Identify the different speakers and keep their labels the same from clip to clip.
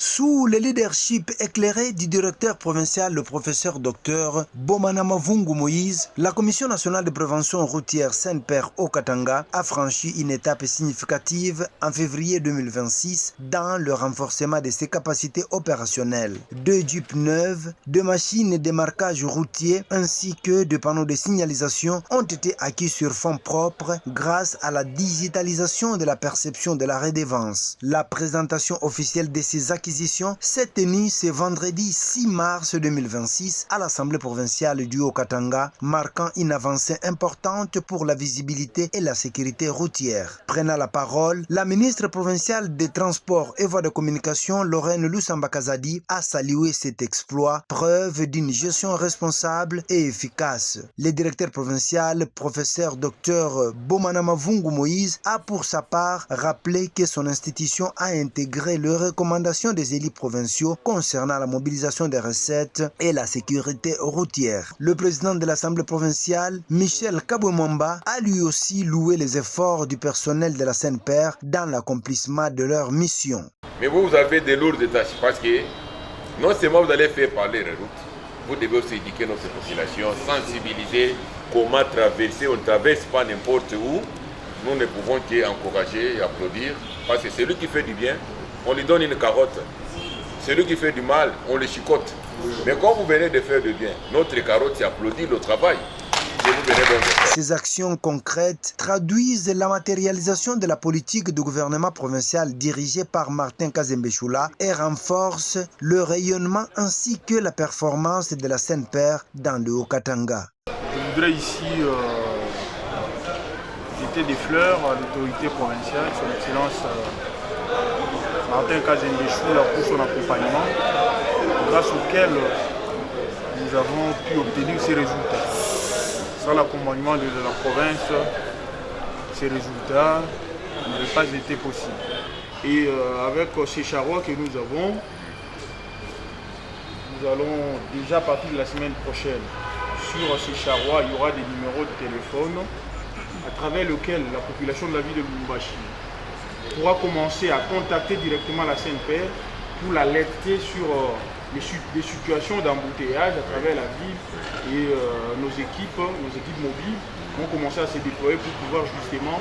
Speaker 1: Sous le leadership éclairé du directeur provincial, le professeur Dr Bomana Mavungu Moïse, la Commission nationale de prévention routière Saint-Père au Katanga a franchi une étape significative en février 2026 dans le renforcement de ses capacités opérationnelles. 2 jeeps neuves, 2 machines de marquage routier ainsi que 2 panneaux de signalisation ont été acquis sur fonds propres grâce à la digitalisation de la perception de la redevance. La présentation officielle de ces acquisitions s'est tenue ce vendredi 6 mars 2026 à l'Assemblée provinciale du Haut-Katanga, marquant une avancée importante pour la visibilité et la sécurité routière. Prenant la parole, la ministre provinciale des Transports et Voies de Communication, Lorraine Lusamba-Kazadi, a salué cet exploit, preuve d'une gestion responsable et efficace. Le directeur provincial, professeur Dr Bomana Mavungu Moïse, a pour sa part rappelé que son institution a intégré les recommandations des élus provinciaux concernant la mobilisation des recettes et la sécurité routière. Le président de l'Assemblée provinciale, Michel Kabouemamba, a lui aussi loué les efforts du personnel de la Saint-Père dans l'accomplissement de leur mission.
Speaker 2: Mais vous avez des lourdes tâches parce que non seulement vous allez faire parler les routes, vous devez aussi éduquer notre population, sensibiliser comment traverser. On ne traverse pas n'importe où. Nous ne pouvons qu'encourager et applaudir parce que celui qui fait du bien, on lui donne une carotte. Celui qui fait du mal, on le chicote. Mais quand vous venez de faire du bien, notre carotte applaudit le travail.
Speaker 1: Ces actions concrètes traduisent la matérialisation de la politique du gouvernement provincial dirigé par Martin Kazembechula et renforcent le rayonnement ainsi que la performance de la Saint-Père dans le Haut-Katanga.
Speaker 3: Je voudrais ici jeter des fleurs à l'autorité provinciale, son Excellence Martin Kazembechula pour son accompagnement, grâce auquel nous avons pu obtenir ces résultats. Sans l'accompagnement de la province, ces résultats n'auraient pas été possibles. Et avec ces charrois que nous avons, nous allons déjà partir de la semaine prochaine. Sur ces charrois, il y aura des numéros de téléphone à travers lesquels la population de la ville de Lubumbashi pourra commencer à contacter directement la Saint-Père pour l'alerter sur des situations d'embouteillage à travers la ville et nos équipes mobiles vont commencer à se déployer pour pouvoir justement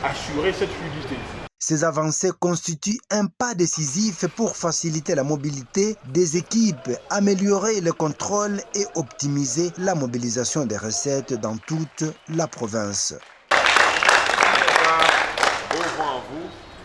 Speaker 3: assurer cette fluidité.
Speaker 1: Ces avancées constituent un pas décisif pour faciliter la mobilité des équipes, améliorer le contrôle et optimiser la mobilisation des recettes dans toute la province.
Speaker 2: Bon vent à vous.